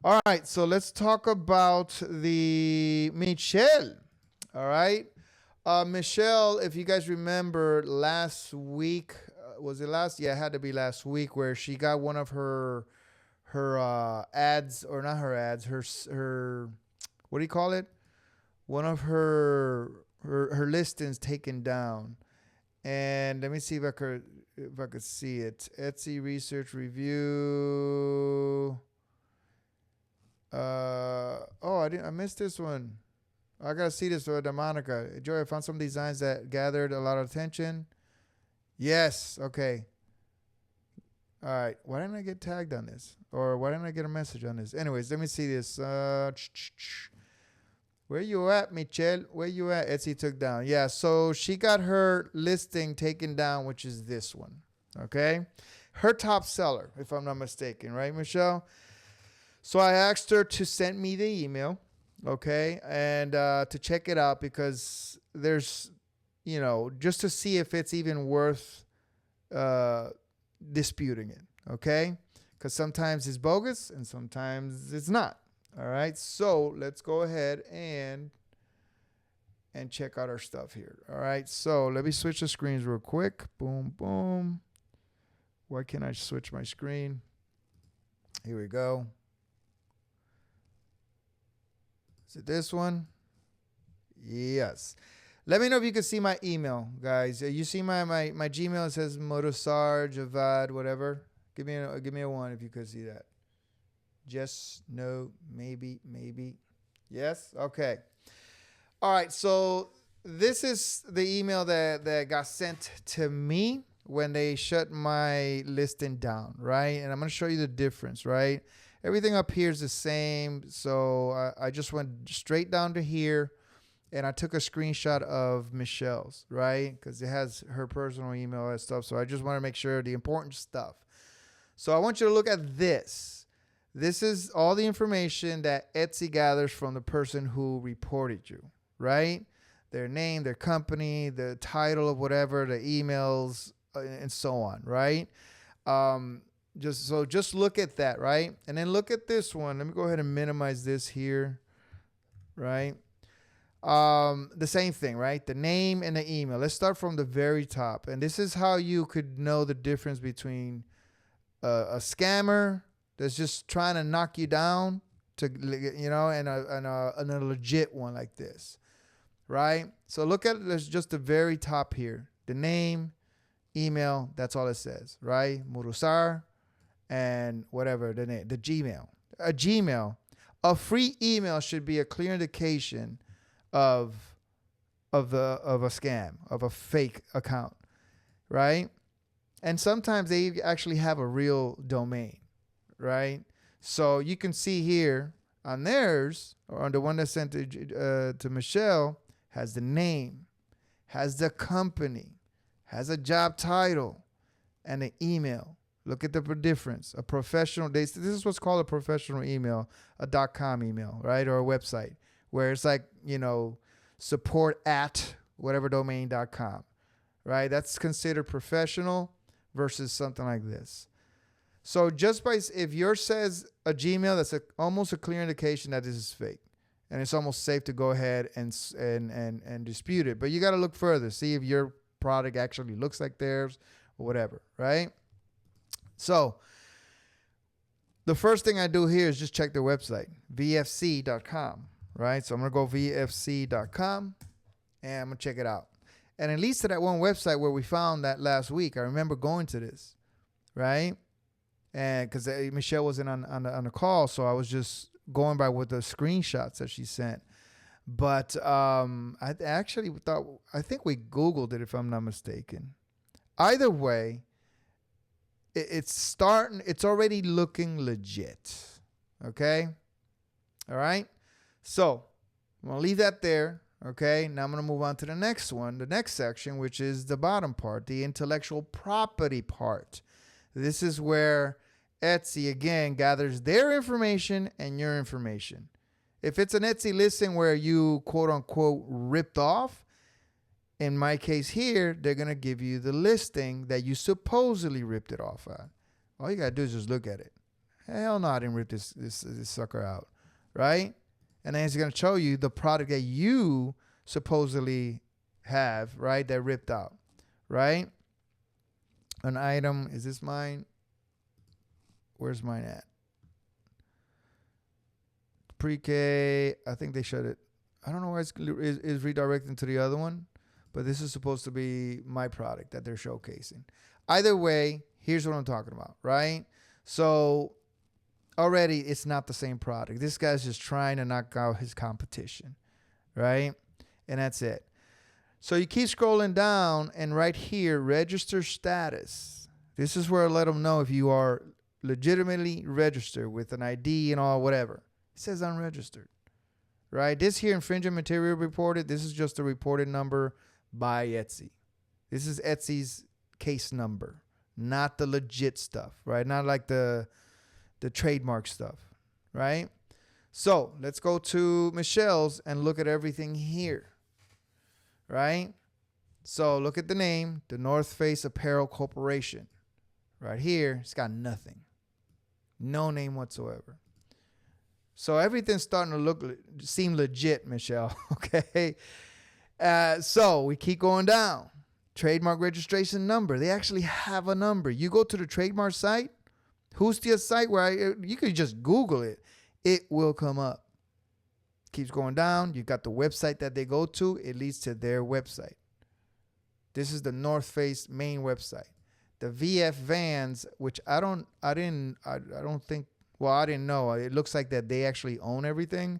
All right, so let's talk about the Michelle. All right. Michelle, if you guys remember last week, was it last? Yeah, it had to be last week where she got one of her ads, or not her ads, her what do you call it? One of her listings taken down. And let me see if I could see it. Etsy research review. I missed this one. I gotta see this for the Monica. Joy, I found some designs that gathered a lot of attention. Yes. Okay. All right. Why didn't I get tagged on this? Or why didn't I get a message on this? Anyways, let me see this. Where you at, Michelle? Where you at? Etsy took down. Yeah. So she got her listing taken down, which is this one. Okay. Her top seller, if I'm not mistaken, right, Michelle? So I asked her to send me the email, okay, and to check it out because there's, just to see if it's even worth uh, disputing it, okay? Because sometimes it's bogus and sometimes it's not. All right, so let's go ahead and check out our stuff here. All right, so let me switch the screens real quick. Boom, boom. Why can't I switch my screen? Here we go. Is it this one? Yes. Let me know if you can see my email, guys. You see my Gmail? It says Motosar, Javad, whatever. Give me a one if you could see that. Just, no, maybe. Yes? Okay. All right. So this is the email that got sent to me when they shut my listing down, right? And I'm going to show you the difference, right? Everything up here is the same. So I just went straight down to here and I took a screenshot of Michelle's, right? Because it has her personal email and stuff. So I just want to make sure the important stuff. So I want you to look at this. This is all the information that Etsy gathers from the person who reported you, right? Their name, their company, the title of whatever, the emails, and so on, right? Just look at that, right? And then look at this one. Let me go ahead and minimize this here, right? The same thing, right? The name and the email. Let's start from the very top. And this is how you could know the difference between a scammer that's just trying to knock you down and a legit one like this, right? So look at it. There's just the very top here. The name, email, that's all it says, right? Murusar and whatever the name, the Gmail. A Gmail, a free email should be a clear indication of a scam, of a fake account, right? And sometimes they actually have a real domain, right? So you can see here on theirs, or on the one that's sent to Michelle, has the name, has the company, has a job title, and an email. Look at the difference. A professional, this is what's called a professional email, a .com email, right? Or a website where it's like, support at whatever domain.com, right? That's considered professional versus something like this. So just if yours says a Gmail, that's almost a clear indication that this is fake. And it's almost safe to go ahead and dispute it. But you got to look further, see if your product actually looks like theirs or whatever, right? So the first thing I do here is just check their website, vfc.com, right? So I'm going to go vfc.com and I'm going to check it out. And it leads to that one website where we found that last week. I remember going to this, right? And because Michelle wasn't on the call, so I was just going by with the screenshots that she sent. But I think we Googled it, if I'm not mistaken. Either way, it's already looking legit. Okay? All right? So I'm going to leave that there. Okay? Now I'm going to move on to the next one, the next section, which is the bottom part, the intellectual property part. This is where Etsy, again, gathers their information and your information. If it's an Etsy listing where you, quote unquote, ripped off, in my case here, they're going to give you the listing that you supposedly ripped it off on. All you got to do is just look at it. Hell no, I didn't rip this sucker out, right? And then it's going to show you the product that you supposedly have, right, that ripped out, right? An item, is this mine? Where's mine at? Pre-K, I think they shut it. I don't know why it's redirecting to the other one, but this is supposed to be my product that they're showcasing. Either way, here's what I'm talking about, right? So already it's not the same product. This guy's just trying to knock out his competition, right? And that's it. So you keep scrolling down, and right here, register status. This is where I let them know if you are legitimately registered with an ID and all, whatever. It says unregistered, right? This here, infringement material reported. This is just a reported number by Etsy. This is Etsy's case number, not the legit stuff, right? Not like the trademark stuff, right? So let's go to Michelle's and look at everything here, right? So look at the name, the North Face Apparel Corporation. Right here, it's got nothing. No name whatsoever. So everything's starting to seem legit, Michelle, okay? So we keep going down. Trademark registration number. They actually have a number. You go to the trademark site, who's the site where you could just Google it. It will come up. Keeps going down. You got the website that they go to. It leads to their website. This is the North Face main website. The VF Vans, which I don't think, well, I didn't know. It looks like that they actually own everything.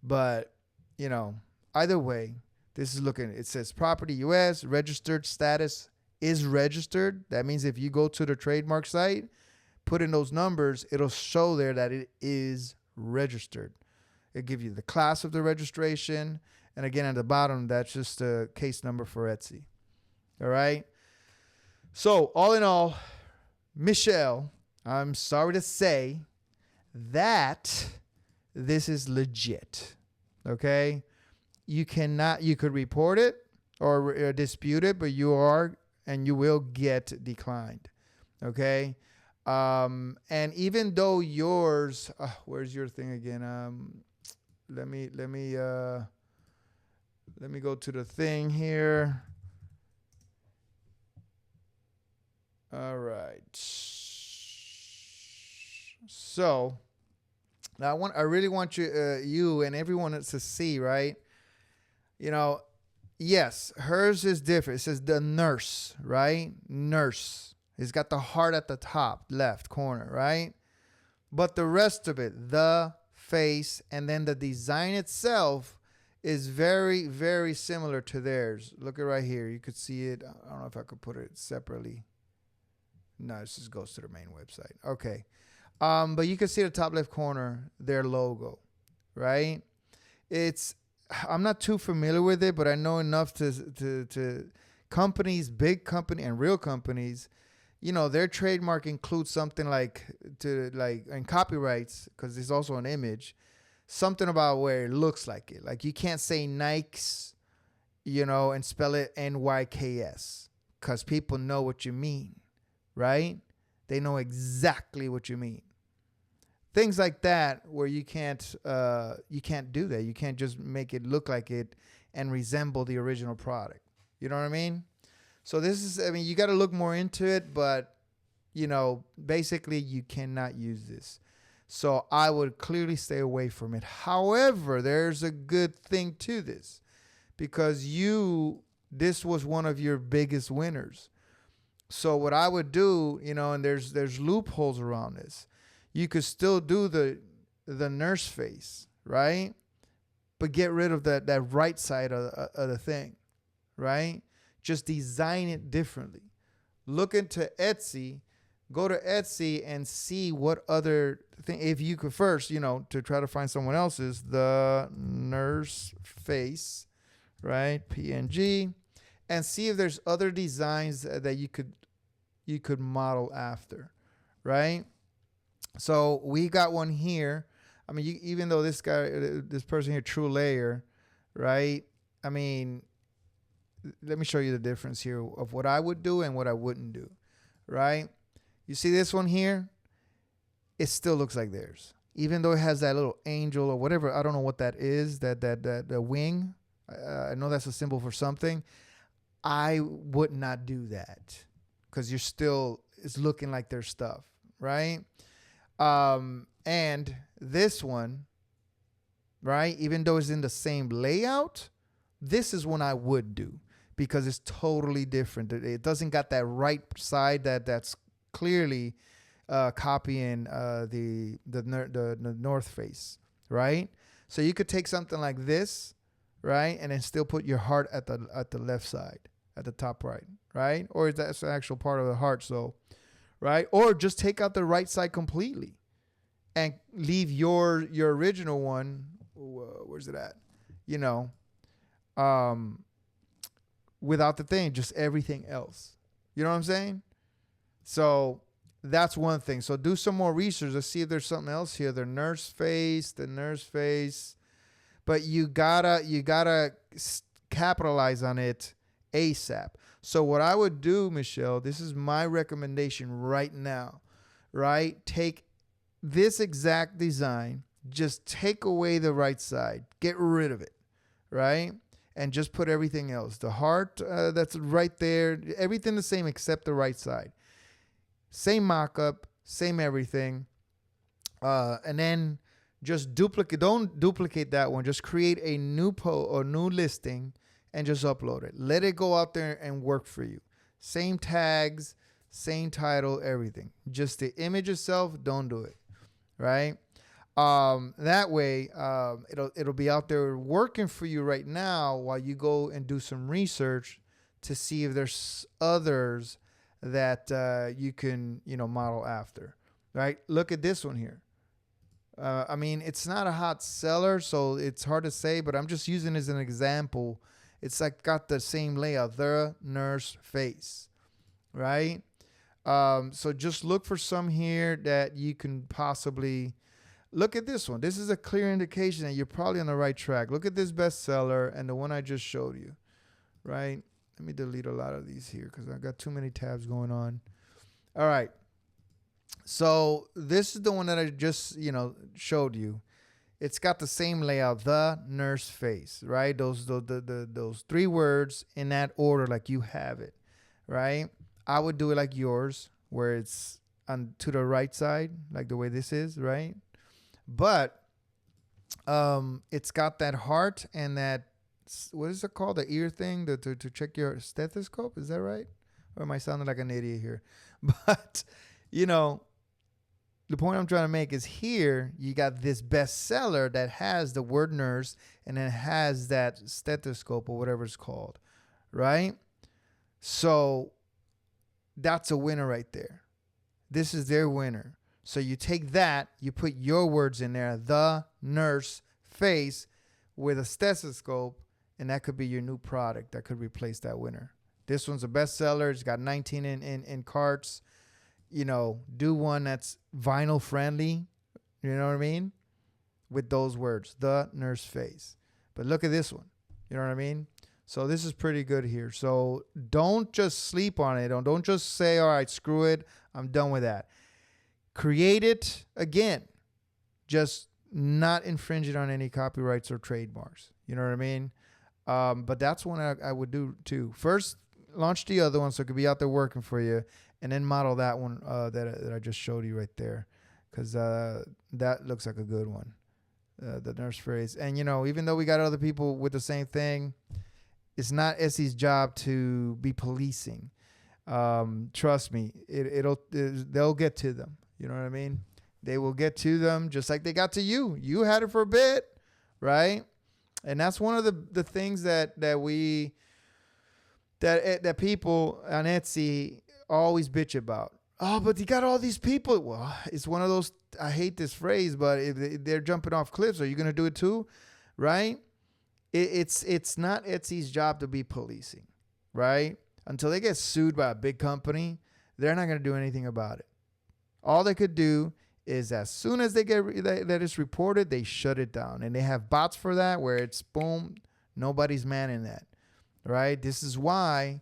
But, you know, either way, this is looking, it says property US, registered status is registered. That means if you go to the trademark site, put in those numbers, it'll show there that it is registered. It'll give you the class of the registration. And again, at the bottom, that's just a case number for Etsy. All right. So all in all, Michelle, I'm sorry to say that this is legit. Okay. You could report it or dispute it, but you will get declined. Okay. And even though yours, where's your thing again? Let me go to the thing here. All right. So now I really want you and everyone to see, right? You know, yes, hers is different. It says the nurse, right? Nurse. It's got the heart at the top left corner, right? But the rest of it, the face, and then the design itself is very, very similar to theirs. Look at right here. You could see it. I don't know if I could put it separately. No, this just goes to the main website. Okay. But you can see the top left corner, their logo, right? I'm not too familiar with it, but I know enough to companies, big company and real companies, you know, their trademark includes something and copyrights, because it's also an image, something about where it looks like it. Like you can't say Nikes, you know, and spell it NYKS, because people know what you mean. Right? They know exactly what you mean. Things like that where you can't do that. You can't just make it look like it and resemble the original product. You know what I mean? So this is, I mean, you got to look more into it, but you know, basically you cannot use this. So I would clearly stay away from it. However, there's a good thing to this, because this was one of your biggest winners. So what I would do, you know, and there's loopholes around this. You could still do the nurse face, right? But get rid of that right side of the thing, right? Just design it differently. Look into Etsy. Go to Etsy and see what other thing, if you could first, you know, to try to find someone else's, the nurse face, right? PNG. And see if there's other designs that you could model after, right? So we got one here. I mean, even though this person here, True Layer, right? I mean, let me show you the difference here of what I would do and what I wouldn't do, right? You see this one here? it still looks like theirs. Even though it has that little angel or whatever, I don't know what that is, that the wing. I know that's a symbol for something. I would not do that because it's looking like their stuff, right? And this one, right, even though it's in the same layout, this is one I would do because it's totally different. It doesn't got that right side that's clearly copying the North Face, right? So you could take something like this, right, and then still put your heart at the left side, at the top right? Or that's the actual part of the heart, so, right? Or just take out the right side completely and leave your original one. Where's it at? You know, without the thing, just everything else. You know what I'm saying? So that's one thing. So do some more research. Let's see if there's something else here. The nurse face. But you gotta capitalize on it ASAP. So what I would do, Michelle, this is my recommendation right now, right? Take this exact design, just take away the right side, get rid of it, right? And just put everything else. The heart, that's right there, everything the same except the right side. Same mock-up, same everything. And then just don't duplicate that one. Just create a new new listing and just upload it. Let it go out there and work for you. Same tags, same title, everything. Just the image itself, don't do it, right? That way, it'll be out there working for you right now while you go and do some research to see if there's others that you can, model after, right? Look at this one here. I mean, it's not a hot seller, so it's hard to say, but I'm just using it as an example. It's like got the same layout, the nurse face, right? So just look for some here that you can possibly look at. This one. This is a clear indication that you're probably on the right track. Look at this bestseller and the one I just showed you, right? Let me delete a lot of these here because I got too many tabs going on. All right. So this is the one that I just, showed you. It's got the same layout, the nurse face, right? Those three words in that order, like you have it, right? I would do it like yours, where it's to the right side, like the way this is, right? But it's got that heart and that, what is it called? The ear thing to check your stethoscope. Is that right? Or am I sounding like an idiot here? But, the point I'm trying to make is here you got this bestseller that has the word nurse and then has that stethoscope or whatever it's called, right? So that's a winner right there. This is their winner. So you take that, you put your words in there, the nurse face with a stethoscope, and that could be your new product that could replace that winner. This one's a bestseller. It's got 19 in carts. Do one that's vinyl friendly, you know what I mean? With those words, the nurse face. But look at this one, you know what I mean? So this is pretty good here. So don't just sleep on it. Don't just say, all right, screw it, I'm done with that. Create it again, just not infringe it on any copyrights or trademarks. You know what I mean? But that's one I would do too. First, launch the other one so it could be out there working for you. And then model that one that I just showed you right there, because that looks like a good one, the nurse phrase. And, even though we got other people with the same thing, it's not Etsy's job to be policing. Trust me, they'll get to them. You know what I mean? They will get to them just like they got to you. You had it for a bit, right? And that's one of the things that people on Etsy always bitch about. Oh, but you got all these people. Well, it's one of those, I hate this phrase, but if they're jumping off cliffs, are you going to do it too? Right? It's not Etsy's job to be policing, right? Until they get sued by a big company, they're not going to do anything about it. All they could do is as soon as they get that it's reported, they shut it down. And they have bots for that where it's boom, nobody's manning that, right? This is why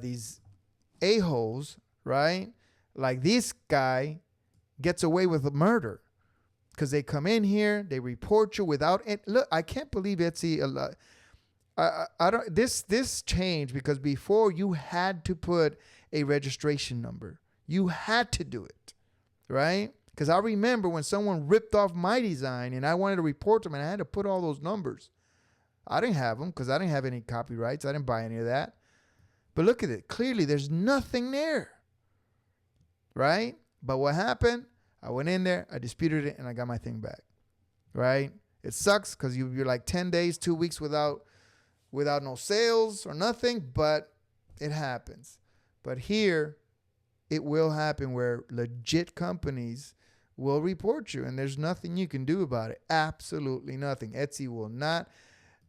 these a-holes, right? Like this guy gets away with a murder because they come in here, they report you without it. Look, I can't believe Etsy. I don't. This changed because before you had to put a registration number. You had to do it, right? Because I remember when someone ripped off my design and I wanted to report them and I had to put all those numbers. I didn't have them because I didn't have any copyrights. I didn't buy any of that. But look at it. Clearly, there's nothing there, right? But what happened? I went in there, I disputed it, and I got my thing back, right? It sucks because you're like 10 days, 2 weeks without no sales or nothing, but it happens. But here, it will happen where legit companies will report you, and there's nothing you can do about it. Absolutely nothing. Etsy will not.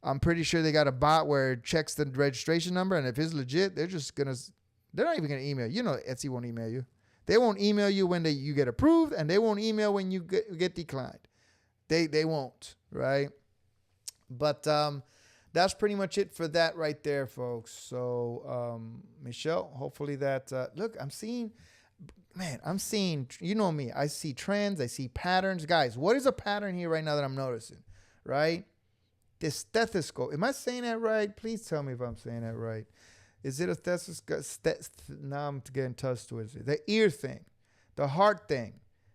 I'm pretty sure they got a bot where it checks the registration number, and if it's legit, they're not even going to email you. You know Etsy won't email you. They won't email you when you get approved, and they won't email when you get declined. They won't, right? But that's pretty much it for that right there, folks. So, Michelle, hopefully that, look, I'm seeing, you know me, I see trends, I see patterns. Guys, what is a pattern here right now that I'm noticing, right? This stethoscope. Am I saying that right? Please tell me if I'm saying that right. Is it a stethoscope? Now I'm getting touched with it. The ear thing, the heart thing.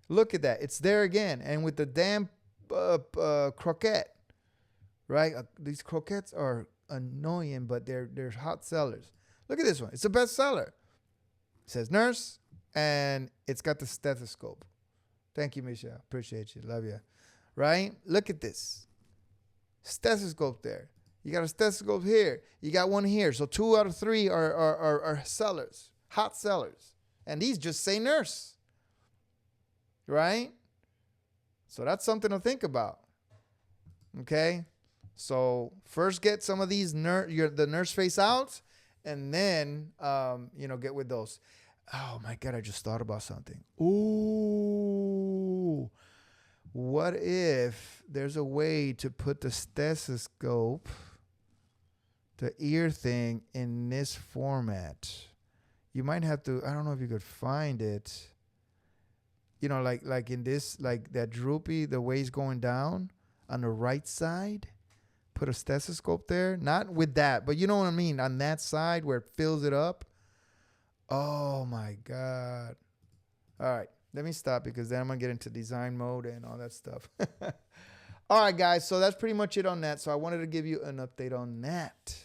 Look at that. It's there again. And with the damn croquette. Right? These croquettes are annoying, but they're hot sellers. Look at this one. It's a bestseller. It says nurse, and it's got the stethoscope. Thank you, Michelle. Appreciate you. Love you. Right? Look at this. Stethoscope there. You got a stethoscope here. You got one here. So 2 out of 3 are sellers, hot sellers. And these just say nurse. Right? So that's something to think about. Okay? So first get some of these the nurse face out, and then get with those. Oh my God, I just thought about something. Ooh, what if there's a way to put the stethoscope, the ear thing, in this format? You might have to, I don't know if you could find it. You know, like in this, like that droopy, the way it's going down on the right side. Put a stethoscope there, not with that, but you know what I mean, on that side where it fills it up. Oh my God. All right, let me stop because then I'm gonna get into design mode and all that stuff. All right, guys, so that's pretty much it on that. So I wanted to give you an update on that.